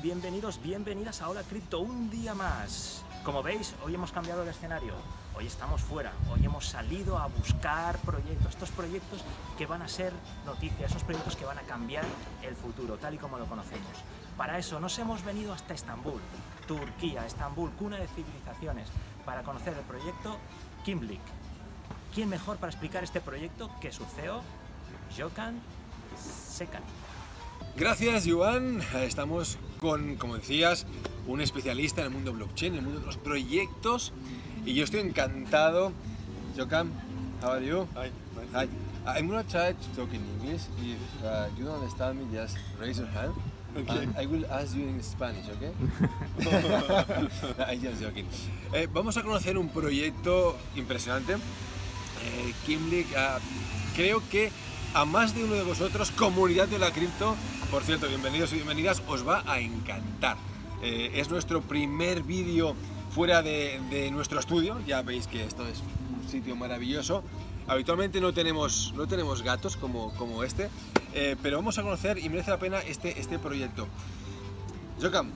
bienvenidos, bienvenidas a Hola Cripto, un día más. Como veis, hoy hemos cambiado el escenario, hoy estamos fuera, hoy hemos salido a buscar proyectos, estos proyectos que van a ser noticia, esos proyectos que van a cambiar el futuro, tal y como lo conocemos. Para eso nos hemos venido hasta Estambul, Turquía, Estambul, cuna de civilizaciones, para conocer el proyecto KIMLIC. ¿Quién mejor para explicar este proyecto que su CEO, Gokhan Seckin? Gracias, Joan. Estamos con, como decías, un especialista en el mundo blockchain, en el mundo de los proyectos, y yo estoy encantado. Gokhan, how are you? Hi. Hi. I'm gonna try to talk in English. If you don't understand me, just raise your hand. Okay. And I will ask you in Spanish, okay? I'm just joking. Vamos a conocer un proyecto impresionante. KIMLIC, creo que a más de uno de vosotros, comunidad de la cripto, por cierto, bienvenidos y bienvenidas, os va a encantar. Es nuestro primer vídeo fuera de nuestro estudio, ya veis que esto es un sitio maravilloso. Habitualmente no tenemos gatos como este, pero vamos a conocer y merece la pena este proyecto. Gokhan,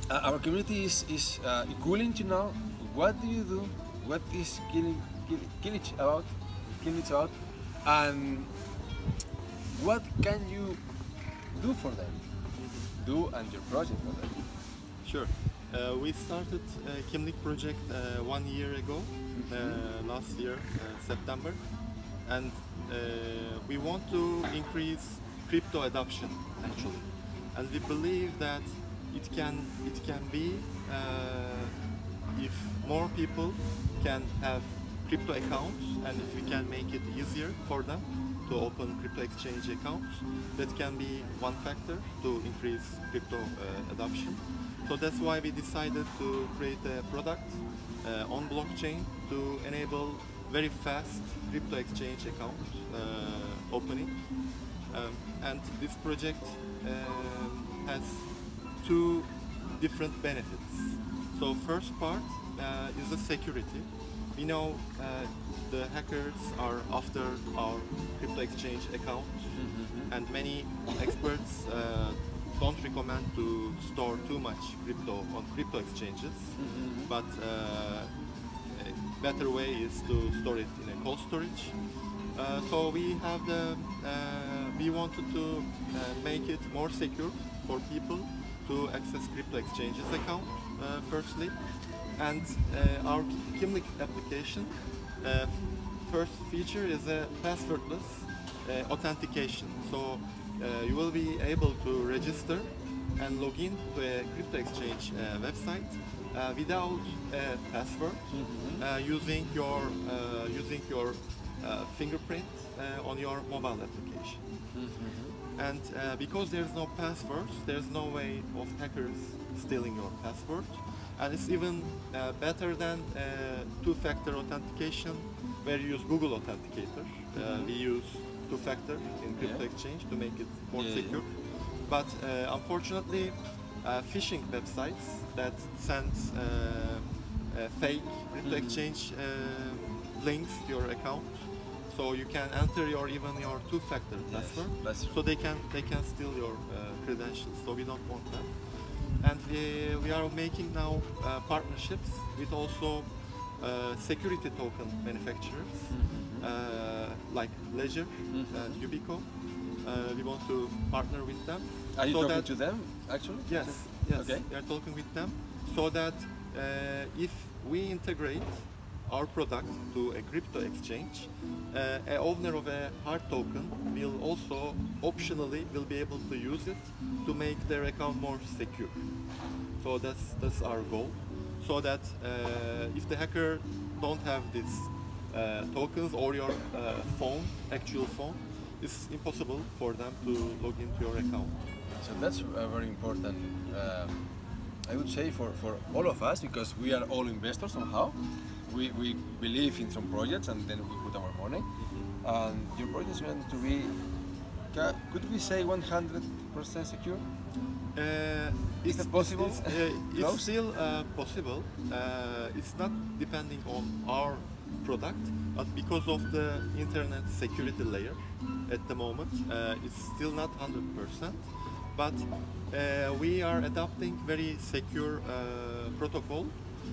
our community is willing to know what do you do, what is KIMLIC about, and what can you do for them, and your project for them. Sure. We started KIMLIC project 1 year ago, last year, September, and we want to increase crypto adoption actually, and we believe that it can be if more people can have crypto accounts, and if we can make it easier for them to open crypto exchange accounts, that can be one factor to increase crypto adoption. So that's why we decided to create a product on blockchain to enable very fast crypto exchange account opening. And this project has two different benefits. So first part is the security. We know the hackers are after our crypto exchange account, and many experts don't recommend to store too much crypto on crypto exchanges, but a better way is to store it in a cold storage. So we wanted to make it more secure for people to access crypto exchanges account firstly, and our KIMLIC application first feature is a passwordless authentication. So you will be able to register and log in to a crypto exchange website without a password, using your fingerprint on your mobile application. And because there's no passwords, there's no way of hackers stealing your password. And it's even better than two-factor authentication, where you use Google Authenticator. We use two-factor in crypto exchange to make it more secure. But unfortunately, phishing websites that send fake crypto exchange links to your account, so you can enter even your two-factor password, so they can steal your credentials. So we don't want that. And we are making now partnerships with also security token manufacturers like Ledger and Yubico. We want to partner with them. Are you talking to them actually? Yes. Okay. We are talking with them, so that if we integrate our product to a crypto exchange, a owner of a hard token will also optionally be able to use it to make their account more secure. So that's our goal, so that if the hacker don't have these tokens or your actual phone, it's impossible for them to log into your account. So that's very important, I would say, for all of us, because we are all investors somehow. We believe in some projects and then we put our money. And your project is going to be, could we say 100% secure? Is it possible? It's still possible. It's not depending on our product, but because of the internet security layer at the moment, it's still not 100%. but we are adopting very secure protocol,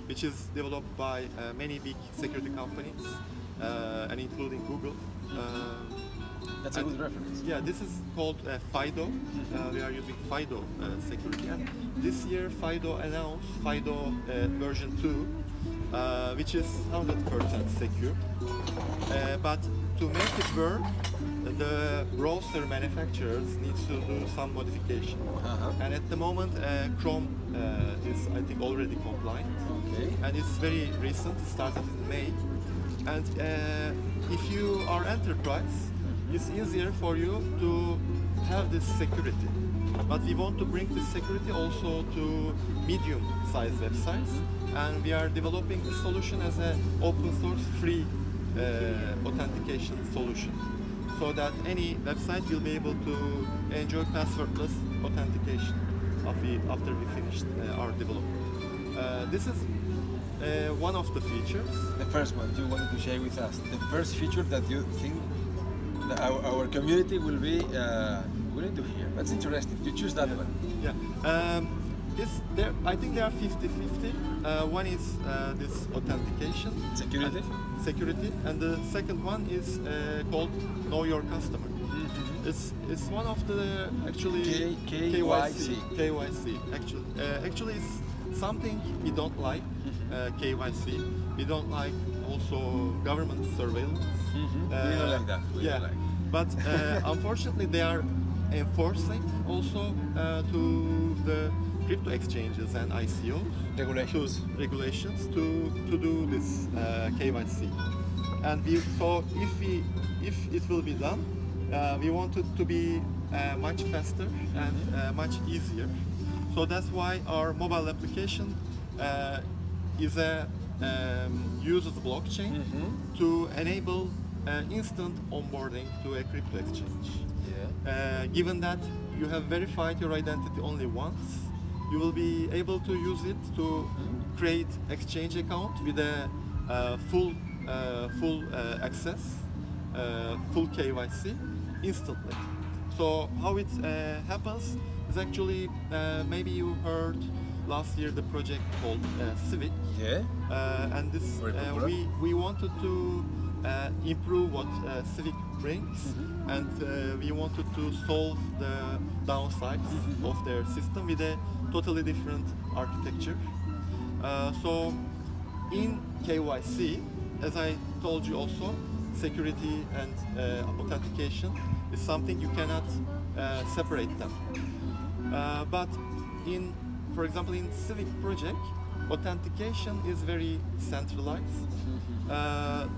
which is developed by many big security companies, and including Google. That's a good reference. Yeah, this is called FIDO. We are using FIDO security, and this year FIDO announced FIDO version 2, which is 100% secure. But to make it work, the browser manufacturers need to do some modification. And at the moment, Chrome is, I think, already compliant. Okay. And it's very recent, started in May. And if you are enterprise, it's easier for you to have this security. But we want to bring this security also to medium-sized websites, and we are developing this solution as an open source free authentication solution, so that any website will be able to enjoy passwordless authentication after we finished our development. This is one of the features. The first one you wanted to share with us. The first feature that you think that our community will be willing to hear. That's interesting. You choose that one. Yeah. I think there are 50-50. One is this authentication. Security. And the second one is called Know Your Customer. It's one of the actually KYC. Actually, it's something we don't like. KYC. We don't like also government surveillance. We don't like that. But unfortunately, they are enforcing also to the crypto exchanges and ICOs regulations to do this KYC. And if it will be done, we want it to be much faster and much easier. So that's why our mobile application uses blockchain to enable instant onboarding to a crypto exchange. Given that you have verified your identity only once, you will be able to use it to create exchange account with a full access, full KYC instantly. So how it happens is actually, maybe you heard last year the project called Civic. And this we wanted to improve what Civic brings, and we wanted to solve the downsides of their system with a totally different architecture. So in KYC, as I told you also, security and authentication is something you cannot separate them. But for example, in Civic project, authentication is very centralized.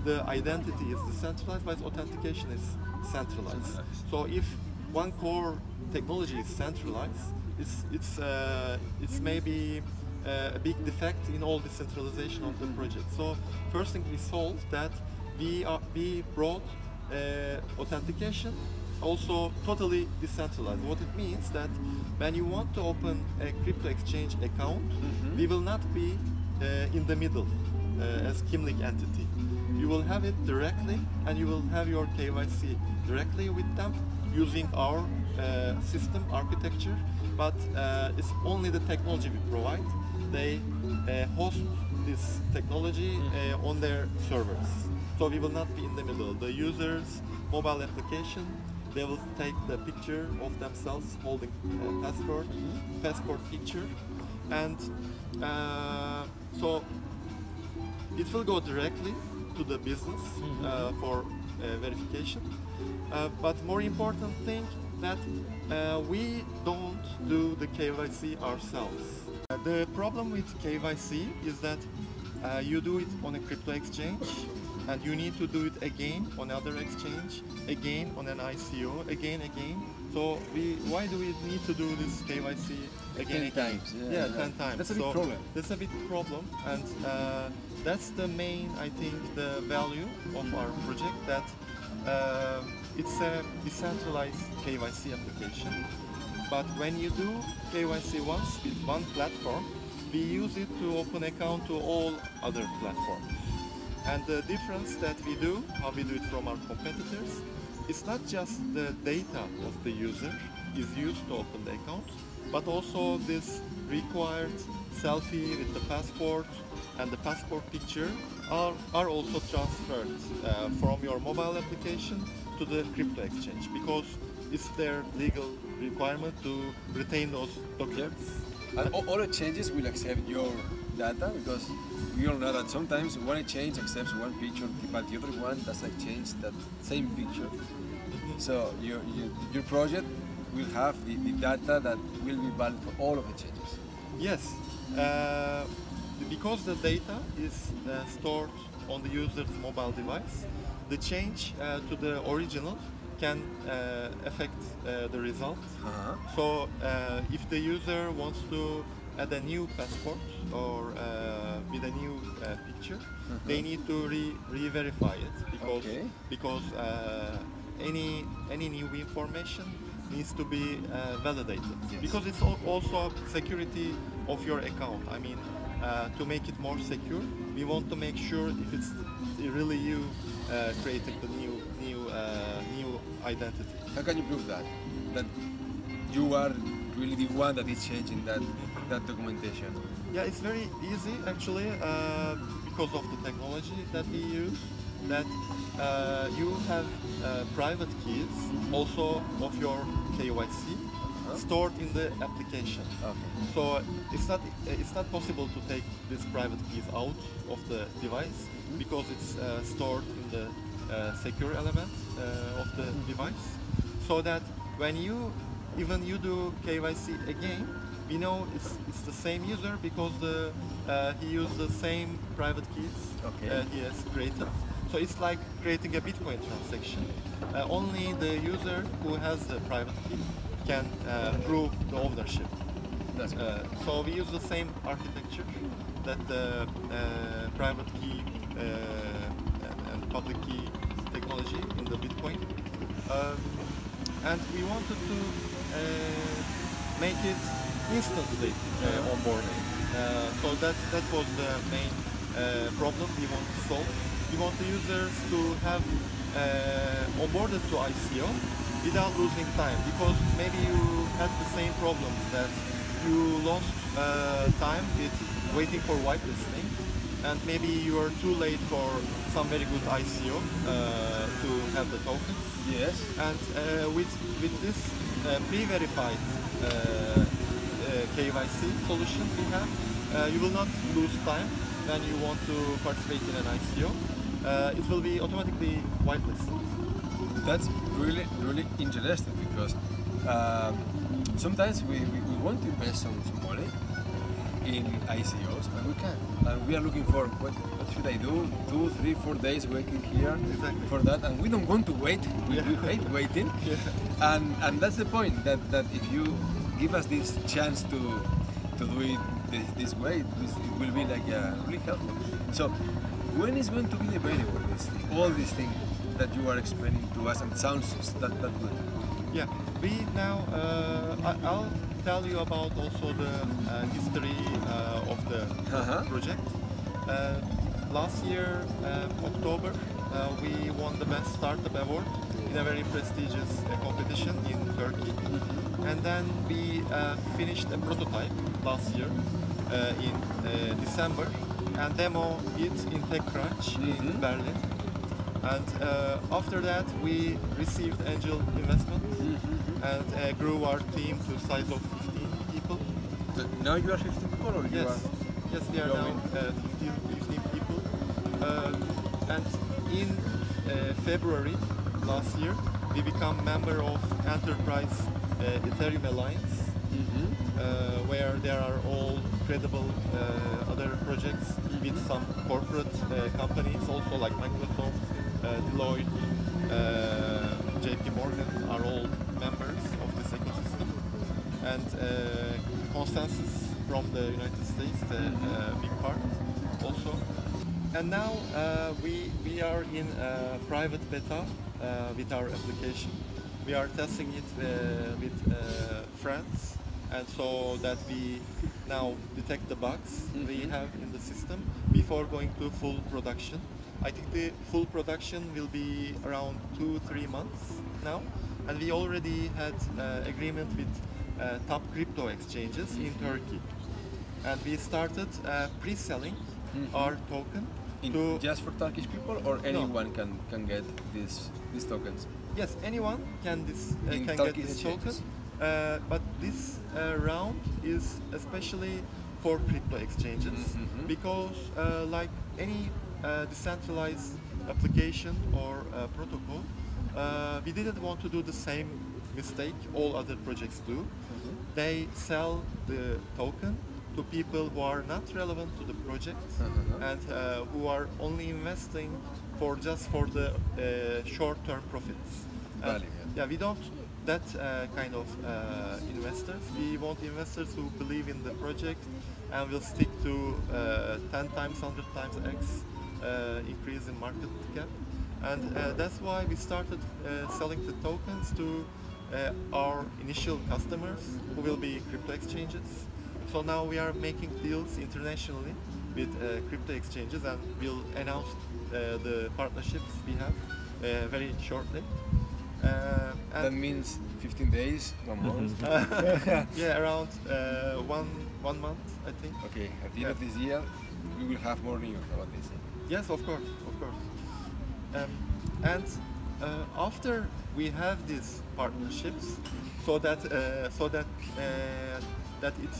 The identity is decentralized, but authentication is centralized. So if one core technology is centralized, it's maybe a big defect in all the centralization of the project. So first thing we solved that we brought authentication also totally decentralized. What it means that when you want to open a crypto exchange account, we will not be in the middle as KIMLIC entity. You will have it directly, and you will have your KYC directly with them using our system architecture, but it's only the technology we provide. They host this technology on their servers. So we will not be in the middle. The user's mobile application, they will take the picture of themselves holding passport picture, and so it will go directly to the business for verification. But more important thing that we don't do the KYC ourselves. The problem with KYC is that you do it on a crypto exchange, and you need to do it again on another exchange, again on an ICO, again. So why do we need to do this KYC again? 10 times. Yeah, 10 times. That's a big problem. That's a big problem, and that's the main, I think, the value of our project, that it's a decentralized KYC application. But when you do KYC once with one platform, we use it to open account to all other platforms. And the difference that we do, how we do it from our competitors, it's not just the data of the user is used to open the account, but also this required selfie with the passport and the passport picture are also transferred from your mobile application to the crypto exchange, because it's their legal requirement to retain those documents. And all exchanges will accept your data, because we all know that sometimes one exchange accepts one picture, but the other one doesn't change that same picture. So your project will have the data that will be valid for all of the exchanges. Yes, because the data is stored on the user's mobile device, the change to the original can affect the result. So if the user wants to add a new passport or with a new picture, they need to re-verify it, because any new information needs to be validated. Yes. Because it's also security of your account. I mean, to make it more secure, we want to make sure if it's really you creating the new identity. How can you prove that you are really the one that is changing that documentation? Yeah, it's very easy actually, because of the technology that we use. That you have private keys also of your KYC stored in the application. So it's not possible to take these private keys out of the device, because it's stored in the secure element of the device. So that when you do KYC again, we know it's the same user, because he used the same private keys he has created. So it's like creating a Bitcoin transaction. Only the user who has the private key can prove the ownership. That's good. So we use the same architecture, that the private key and public key technology in the Bitcoin. And we wanted to make it instantly onboarding. So that was the main problem we want to solve. We want the users to have onboarded to ICO without losing time, because maybe you had the same problem, that you lost time with waiting for whitelisting, and maybe you are too late for some very good ICO to have the tokens. Yes. And with this pre-verified KYC solution we have, you will not lose time when you want to participate in an ICO. It will be automatically whitelisted. That's really interesting, because sometimes we want to invest some money in ICOs, and we can. And we are looking for what should I do? 2, 3, 4 days waiting here for that, and we don't want to wait. We hate waiting. And that's the point, that if you give us this chance to do it this way, it will be like really helpful. So when is going to be available all these things that you are explaining to us, and sounds that good? Yeah, we now, I'll tell you about also the history of the project. Last year, October, we won the Best Startup Award in a very prestigious competition in Turkey. And then we finished a prototype last year in December, and demo it in TechCrunch in Berlin. And after that, we received angel investment and grew our team to a size of 15 people. So now you are 15 people, or you are? Yes, we are now 15 people. And in February last year, we become member of Enterprise Ethereum Alliance, where there are all credible other projects with some corporate companies, also like Microsoft, Deloitte, JP Morgan are all members of this ecosystem, and Consensus from the United States, a big part also. And now we are in private beta with our application. We are testing it with friends, and so that we now detect the bugs we have in the system before going to full production. I think the full production will be around 2-3 months now, and we already had agreement with top crypto exchanges in Turkey, and we started pre-selling our token to just for Turkish people, or anyone can get these tokens? Yes, anyone can get Turkish this token, exchanges. but this round is especially for crypto exchanges because like any decentralized application or protocol, we didn't want to do the same mistake all other projects do. They sell the token to people who are not relevant to the project and who are only investing just for the short-term profits. Yeah, we don't that kind of investors. We want investors who believe in the project and will stick to 10 times, 100 times X increase in market cap. And that's why we started selling the tokens to our initial customers, who will be crypto exchanges. So now we are making deals internationally with crypto exchanges, and we'll announce the partnerships we have very shortly. That means 15 days, 1 month? Yeah, around one month, I think. Okay, at the end of this year, we will have more news about this. Yes, of course, of course. And after we have these partnerships, so that that it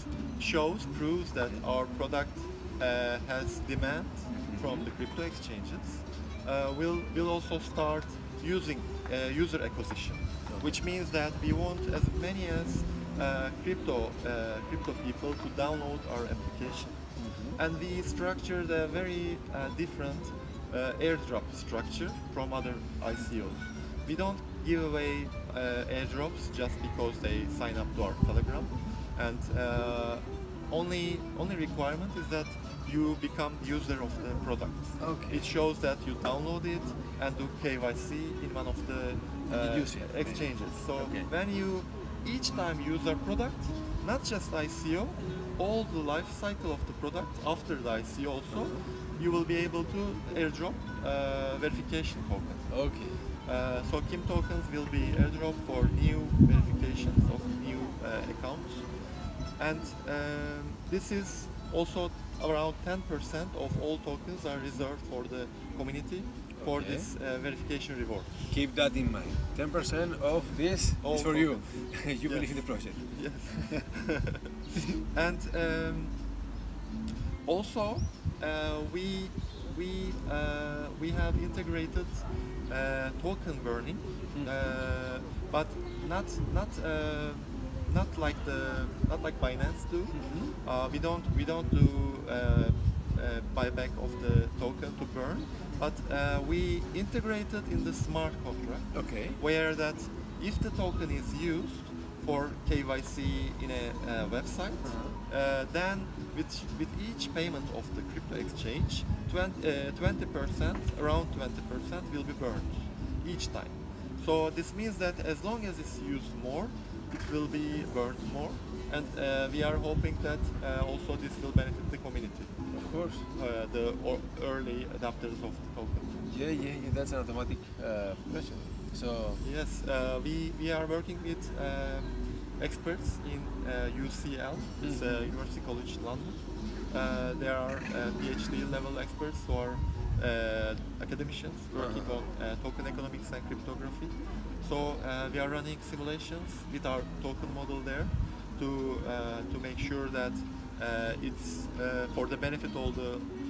proves that our product has demand from the crypto exchanges, we'll also start using user acquisition, which means that we want as many as crypto people to download our application, and we structured a very different airdrop structure from other ICOs. We don't give away airdrops just because they sign up to our Telegram, and only requirement is that you become user of the product. Okay. It shows that you download it and do KYC in one of the exchanges. So when you each time use our product, not just ICO, all the life cycle of the product after the ICO also, you will be able to airdrop verification token. Okay. So KIM tokens will be airdrop for new verifications of new accounts, and this is also around 10% of all tokens are reserved for the community for this verification reward. Keep that in mind. 10% of this All is for tokens. you. You believe in the project. Yes. And also we have integrated token burning, but not like Binance do. We don't do buyback of the token to burn, but we integrated in the smart contract. Okay. Where that if the token is used for KYC in a website, then with each payment of the crypto exchange, 20%, around 20% will be burned each time. So this means that as long as it's used more, it will be burned more, and we are hoping that also this will benefit the community. Of course. The early adopters of the token. Yeah, that's an automatic question. So yes, we are working with experts in UCL, it's University College London. There are PhD level experts who are academicians working on token economics and cryptography. So we are running simulations with our token model there to make sure that it's for the benefit of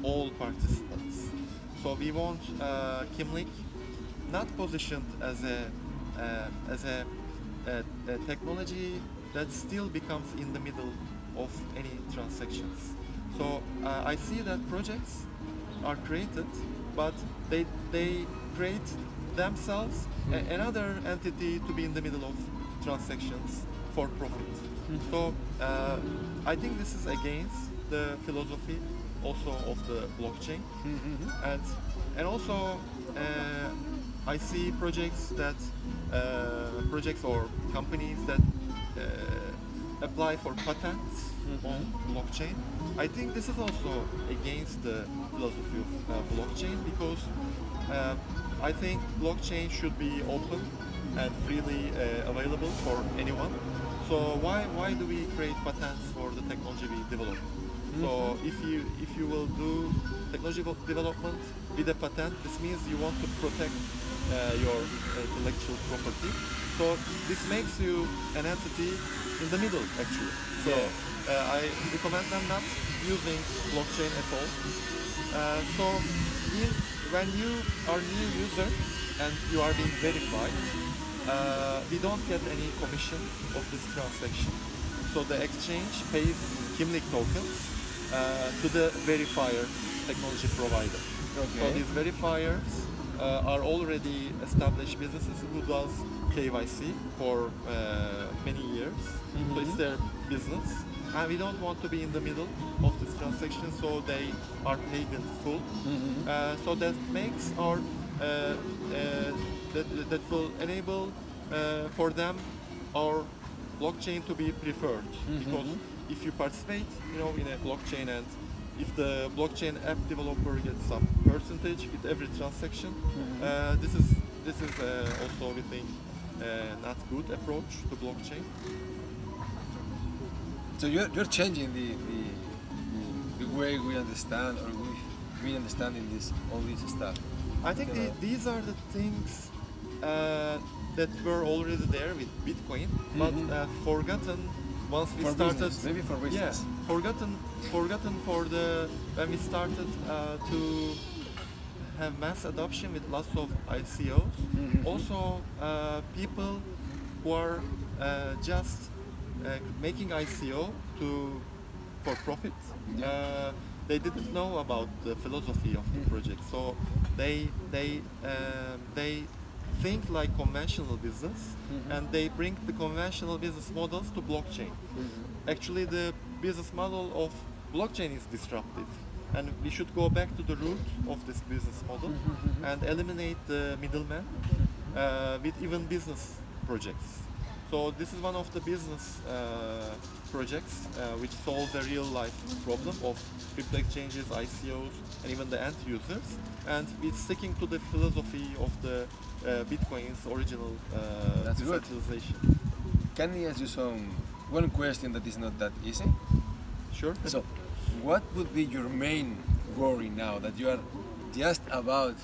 all participants. So we want KIMLIC not positioned as a technology that still becomes in the middle of any transactions. So I see that projects are created, but they create themselves another entity to be in the middle of transactions for profit. So I think this is against the philosophy also of the blockchain, and also I see projects or companies that apply for patents on blockchain. I think this is also against the philosophy of blockchain, because I think blockchain should be open and freely available for anyone. So why do we create patents for the technology we develop? So if you will do technology development with a patent, this means you want to protect your intellectual property. So this makes you an entity in the middle, actually. So I recommend them not using blockchain at all. So when you are new user and you are being verified, we don't get any commission of this transaction. So the exchange pays KIMLIC tokens to the verifier technology provider. Okay. So these verifiers are already established businesses who does KYC for many years. So it's their business, and we don't want to be in the middle of this transaction, so they are paid in full. So that makes our that will enable for them our blockchain to be preferred, because if you participate, in a blockchain, and if the blockchain app developer gets some percentage with every transaction, this is also, we think, not good approach to blockchain. So you're changing the way we understand, or we understand in all this stuff. I think these are the things that were already there with Bitcoin, but forgotten once we for started. Business, maybe for business. Yeah, forgotten for when we started to have mass adoption with lots of ICOs. Also, people who are just making ICO for profit. They didn't know about the philosophy of the project, so they think like conventional business, and they bring the conventional business models to blockchain. Actually, the business model of blockchain is disruptive, and we should go back to the root of this business model and eliminate the middleman with even business projects. So this is one of the business projects which solves a real-life problem of crypto exchanges, ICOs, and even the end users. And it's sticking to the philosophy of the Bitcoin's original decentralization. Can I ask you one question that is not that easy? Sure. So, what would be your main worry now that you are just about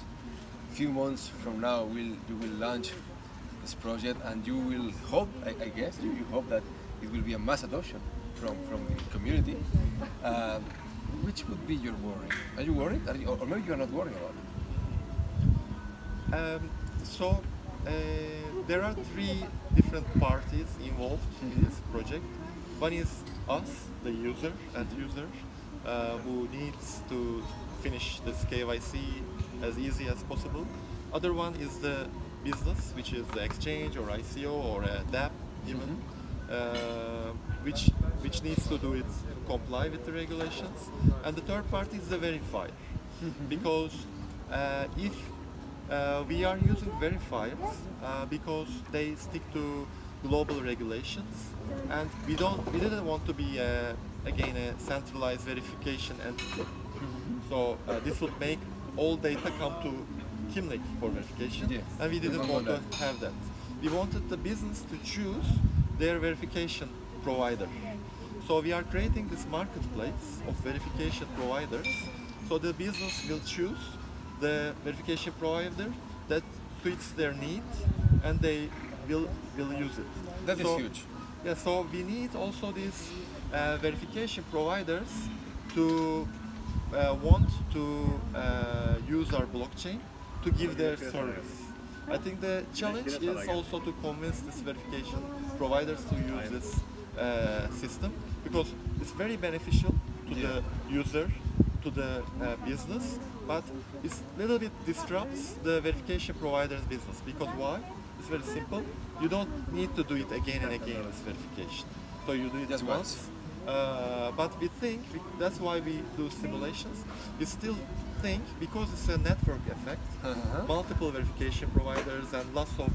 a few months from now you will launch this project, and you will hope, I guess, you hope that it will be a mass adoption from the community. Which would be your worry? Are you worried? Or maybe you are not worried about it? So there are three different parties involved in this project. One is us, the user, end user, who needs to finish this KYC as easy as possible. Other one is the business, which is the exchange or ICO or a DApp even, which needs to do it to comply with the regulations. And the third party is the verifier, because if we are using verifiers because they stick to global regulations, and we didn't want to be again a centralized verification entity. So this would make all data come to KIMLIC for verification, yes. And we didn't want to have that. We wanted the business to choose their verification provider. So we are creating this marketplace of verification providers. So the business will choose the verification provider that fits their need, and they will use it. That is huge. Yeah, so we need also these verification providers to want to use our blockchain to give their service. I think the challenge is also to convince these verification providers to use this system, because it's very beneficial to the user, to the business, but it's a little bit disrupts the verification provider's business. Because why? It's very simple. You don't need to do it again and again, this verification. So you do it just once, But we think, that's why we do simulations, we still think, because it's a network effect, multiple verification providers and lots of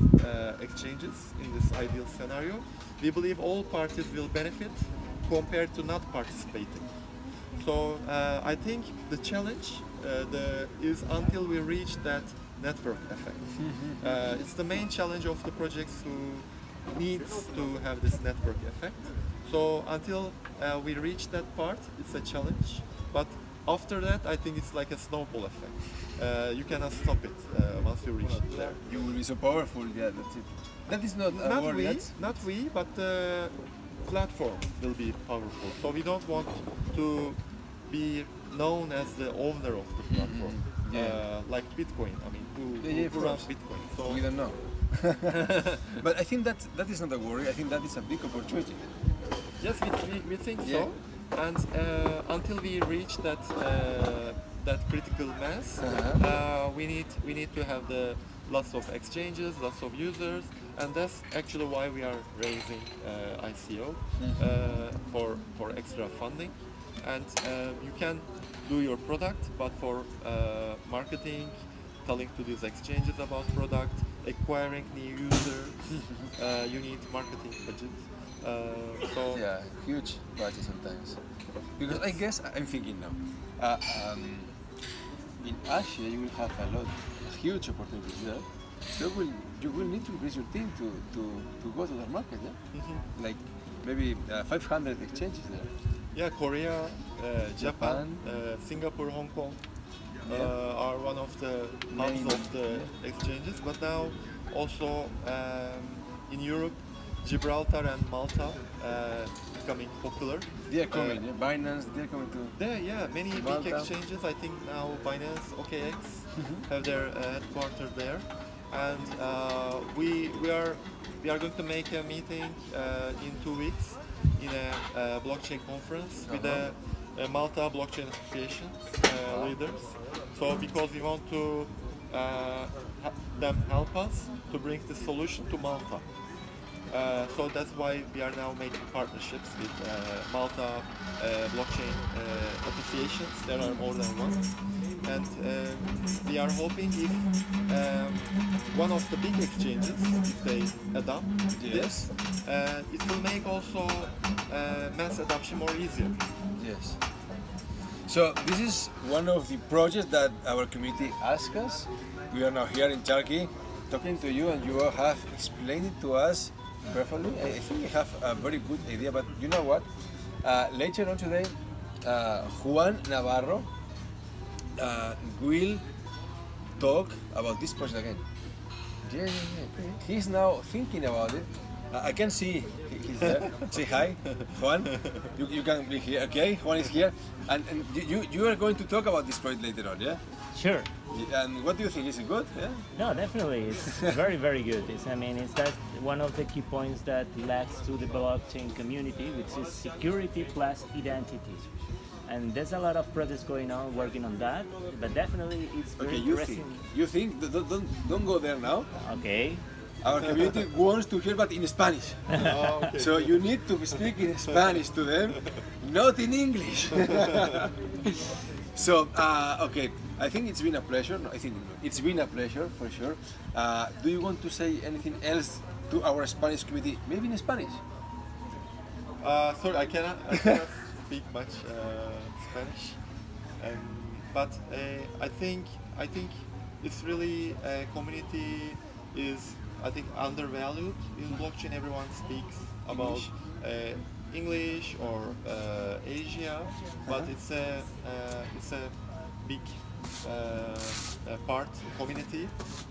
exchanges in this ideal scenario, we believe all parties will benefit compared to not participating. So I think the challenge is until we reach that network effect. It's the main challenge of the projects who needs to have this network effect. So until we reach that part, it's a challenge. But after that, I think it's like a snowball effect. You cannot stop it once you reach there. You will be so powerful, yeah, that's it. That is not a worry. Not we, but the platform will be powerful. So we don't want to be known as the owner of the platform, like Bitcoin. I mean, who runs Bitcoin? So we don't know. But I think that is not a worry. I think that is a big opportunity. Yes, we think so. And until we reach that critical mass, we need to have the lots of exchanges, lots of users, and that's actually why we are raising ICO for extra funding. And you can do your product, but for marketing, telling to these exchanges about product, acquiring new users, you need marketing budget. So yeah, huge budget sometimes. Because I guess I'm thinking now, in Asia you will have a huge opportunities there. So you will need to increase your team to go to the market, yeah? Like maybe 500 exchanges there. Yeah, Korea, Japan, Singapore, Hong Kong are one of the hubs of the exchanges, but now also in Europe, Gibraltar and Malta becoming popular. They are coming, Binance, they are coming to... There, many Malta. big exchanges. I think now Binance, OKX have their headquarters there, and we are going to make a meeting in 2 weeks in a blockchain conference with the Malta Blockchain Association leaders. So because we want to them help us to bring the solution to Malta. So that's why we are now making partnerships with Malta blockchain associations. There are more than one, and we are hoping if one of the big exchanges, if they adopt this, it will make also mass adoption more easier. Yes. So this is one of the projects that our community asked us. We are now here in Turkey talking to you, and you have explained it to us perfectly. I think you have a very good idea, but you know what? Later on today, Juan Navarro will talk about this project again. Yeah. He's now thinking about it. I can see he's there. Say hi, Juan. You can be here, okay? Juan is here, and you are going to talk about this project later on, yeah? Sure. And what do you think? Is it good? Yeah. No, definitely. It's very, very good. It's that one of the key points that lacks to the blockchain community, which is security plus identity. And there's a lot of projects going on working on that, but definitely it's very interesting. You think? Don't go there now. Okay. Our community wants to hear, but in Spanish. Okay. So you need to speak in Spanish to them, not in English. So, okay, I think it's been a pleasure. No, I think it's been a pleasure for sure. Do you want to say anything else to our Spanish community, maybe in Spanish? Sorry, I cannot speak much Spanish, but I think it's really community is undervalued in blockchain. Everyone speaks about English or Asia, but it's a big part community,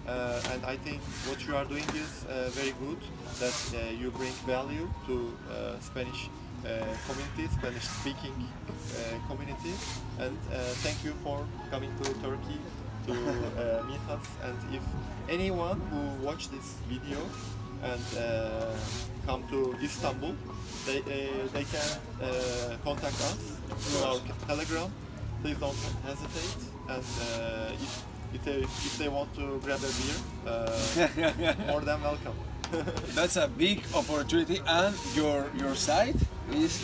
and I think what you are doing is very good. That you bring value to Spanish community, Spanish-speaking community, and thank you for coming to Turkey to meet us. And if anyone who watched this video and come to Istanbul, they can contact us through our Telegram. Please don't hesitate. And if they want to grab a beer, more than welcome. That's a big opportunity, and your site is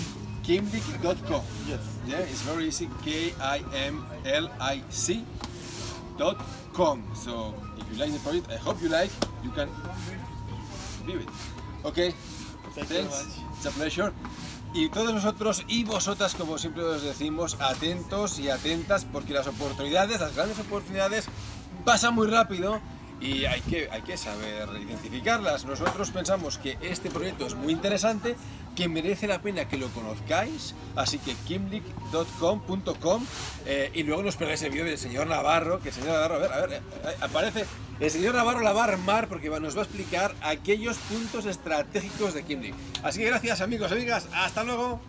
KIMLIC.com. Yes. Yeah, it's very easy. KIMLIC.com. So if you like the project, I hope you like. You can view it. Okay. Thank you very Thanks. much. It's a pleasure. Y todos nosotros y vosotras, como siempre os decimos, atentos y atentas, porque las oportunidades, las grandes oportunidades, pasan muy rápido y hay que saber identificarlas. Nosotros pensamos que este proyecto es muy interesante, que merece la pena que lo conozcáis, así que kimlic.com y luego nos perdáis el vídeo del señor Navarro, que el señor Navarro, a ver, aparece, el señor Navarro la va a armar porque nos va a explicar aquellos puntos estratégicos de KIMLIC. Así que gracias amigos, amigas, hasta luego.